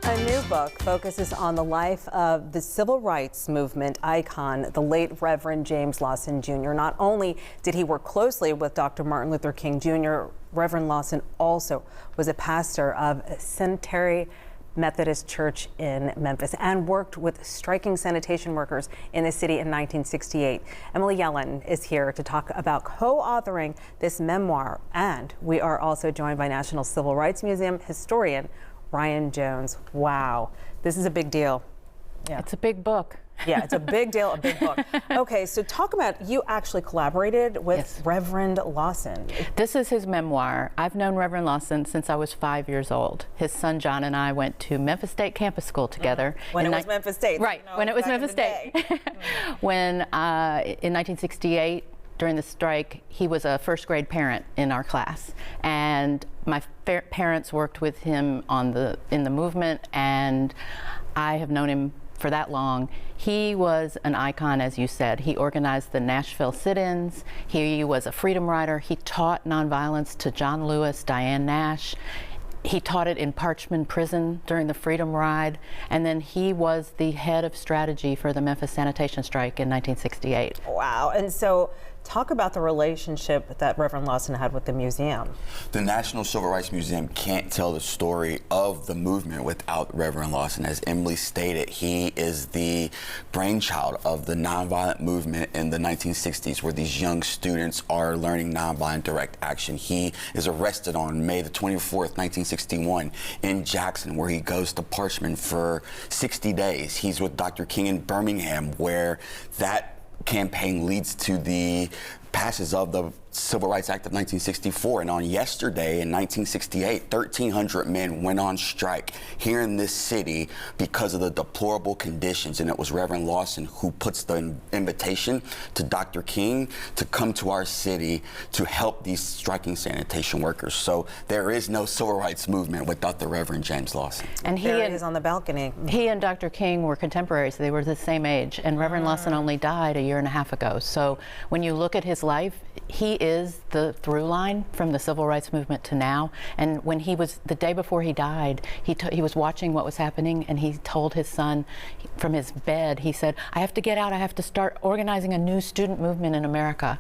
A new book focuses on the life of the civil rights movement icon, the late Reverend James Lawson Jr. Not only did he work closely with Dr. Martin Luther King Jr., Reverend Lawson also was a pastor of Cemetery Methodist Church in Memphis and worked with striking sanitation workers in the city in 1968. Emily Yellen is here to talk about co-authoring this memoir, and we are also joined by National Civil Rights Museum historian Ryan Jones. Wow, this is a big deal. Yeah. It's a big book. Yeah, it's a big deal, a big book. Okay, so talk about, you actually collaborated with Yes. Reverend Lawson. This is his memoir. I've known Reverend Lawson since I was 5 years old. His son John and I went to Memphis State Campus School together. When it was Memphis State. Right, when it was Memphis State. When in 1968, during the strike, he was a first grade parent in our class, and my parents worked with him in the movement, and I have known him for that long. He was an icon, as you said. He organized the Nashville sit-ins. He was a freedom rider. He taught nonviolence to John Lewis, Diane Nash. He taught it in Parchman Prison during the Freedom Ride, and then he was the head of strategy for the Memphis sanitation strike in 1968. Wow, and so talk about the relationship that Reverend Lawson had with the museum. The National Civil Rights Museum can't tell the story of the movement without Reverend Lawson. As Emily stated, he is the brainchild of the nonviolent movement in the 1960s, where these young students are learning nonviolent direct action. He is arrested on May the 24th, 1961 in Jackson, where he goes to Parchman for 60 days. He's with Dr. King in Birmingham, where that campaign leads to the passage of the Civil Rights Act of 1964. And on yesterday in 1968, 1,300 men went on strike here in this city because of the deplorable conditions. And it was Reverend Lawson who puts the invitation to Dr. King to come to our city to help these striking sanitation workers. So there is no civil rights movement without the Reverend James Lawson. And he is on the balcony. He and Dr. King were contemporaries. They were the same age, and Reverend Lawson only died a year and a half ago. So when you look at his life, he is the through line from the civil rights movement to now. And when he was, the day before he died, he was watching what was happening, and he told his son from his bed, he said, "I have to get out, I have to start organizing a new student movement in America."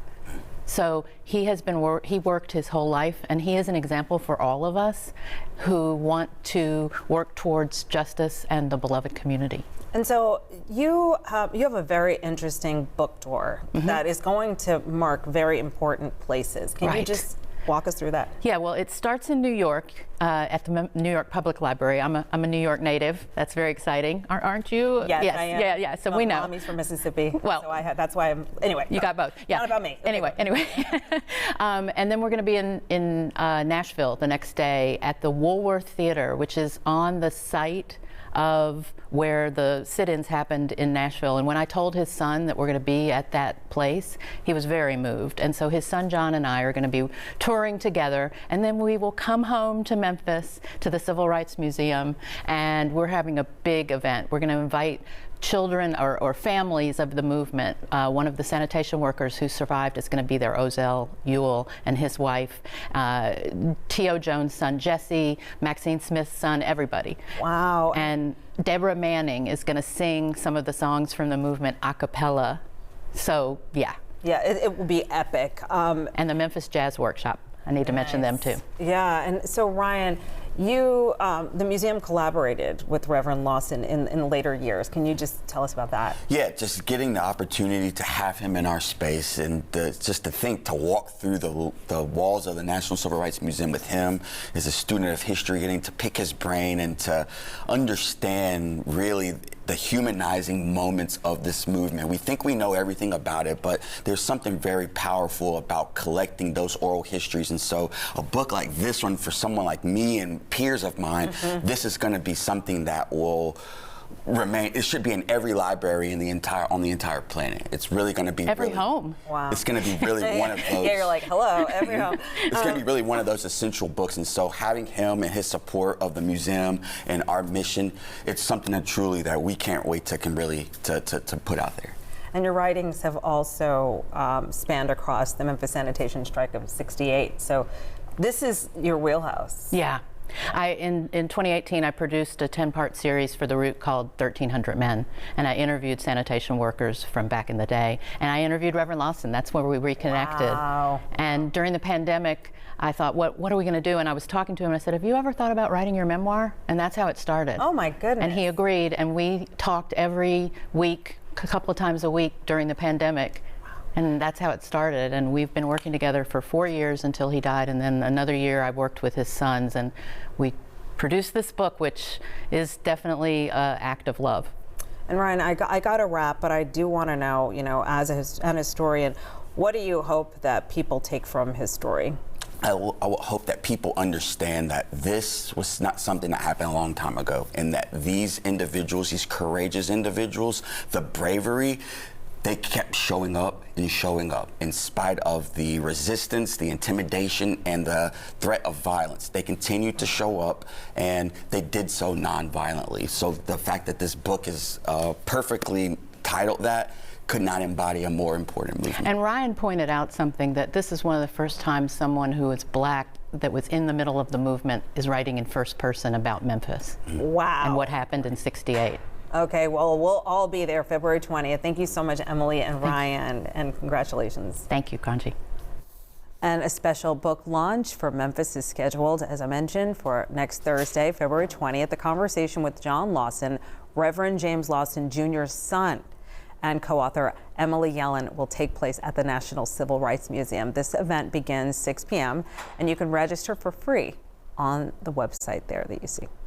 So he has been, he worked his whole life, and he is an example for all of us who want to work towards justice and the beloved community. And so you have a very interesting book tour that is going to mark very important places. Can you just walk us through that? Yeah, well, it starts in New York at the New York Public Library. I'm a New York native. That's very exciting, aren't you? Yes, I am. Yeah. So we know. Mommy's from Mississippi. Well, so that's why I'm. Anyway, you got both. Yeah. Not about me. Anyway. And then we're going to be in Nashville the next day at the Woolworth Theater, which is on the site of where the sit-ins happened in Nashville. And when I told his son that we're going to be at that place, he was very moved. And so his son John and I are going to be touring together, and then we will come home to Memphis to the Civil Rights Museum, and we're having a big event. We're going to invite children or families of the movement. One of the sanitation workers who survived is going to be there, Ozell Ewell and his wife, T.O. Jones' son Jesse, Maxine Smith's son, everybody. Wow. And Deborah Manning is going to sing some of the songs from the movement a cappella. So, yeah. Yeah, it will be epic. And the Memphis Jazz Workshop. I need to mention them too. Yeah, and so Ryan, you, the museum collaborated with Reverend Lawson in later years. Can you just tell us about that? Yeah, just getting the opportunity to have him in our space, and just to think to walk through the walls of the National Civil Rights Museum with him as a student of history, getting to pick his brain and to understand really the humanizing moments of this movement. We think we know everything about it, but there's something very powerful about collecting those oral histories. And so a book like this one, for someone like me and peers of mine, this is going to be something that will remain. It should be in every library on the entire planet. It's really going to be every home. Wow. It's going to be really one of those. Yeah, you're like, hello, every home. It's going to be really one of those essential books, and so having him and his support of the museum and our mission, it's something that truly that we can't wait to put out there. And your writings have also spanned across the Memphis sanitation strike of '68. So this is your wheelhouse. Yeah. In 2018, I produced a 10-part series for The Root called 1300 Men, and I interviewed sanitation workers from back in the day, and I interviewed Reverend Lawson. That's where we reconnected. Wow. And during the pandemic, I thought, what are we going to do? And I was talking to him, and I said, have you ever thought about writing your memoir? And that's how it started. Oh my goodness. And he agreed, and we talked every week, a couple of times a week during the pandemic. And that's how it started. And we've been working together for 4 years until he died. And then another year I worked with his sons, and we produced this book, which is definitely an act of love. And Ryan, I got to wrap, but I do want to know, as an historian, what do you hope that people take from his story? I will hope that people understand that this was not something that happened a long time ago, and that these individuals, these courageous individuals, the bravery, they kept showing up in spite of the resistance, the intimidation, and the threat of violence. They continued to show up, and they did so non-violently. So the fact that this book is perfectly titled that could not embody a more important movement. And Ryan pointed out something, that this is one of the first times someone who is black that was in the middle of the movement is writing in first person about Memphis. Wow. And what happened in '68. Okay, well, we'll all be there February 20th. Thank you so much, Emily and Ryan, and congratulations. Thank you, Kanji. And a special book launch for Memphis is scheduled, as I mentioned, for next Thursday, February 20th. The conversation with John Lawson, Reverend James Lawson Jr.'s son, and co-author Emily Yellen will take place at the National Civil Rights Museum. This event begins 6 p.m., and you can register for free on the website there that you see.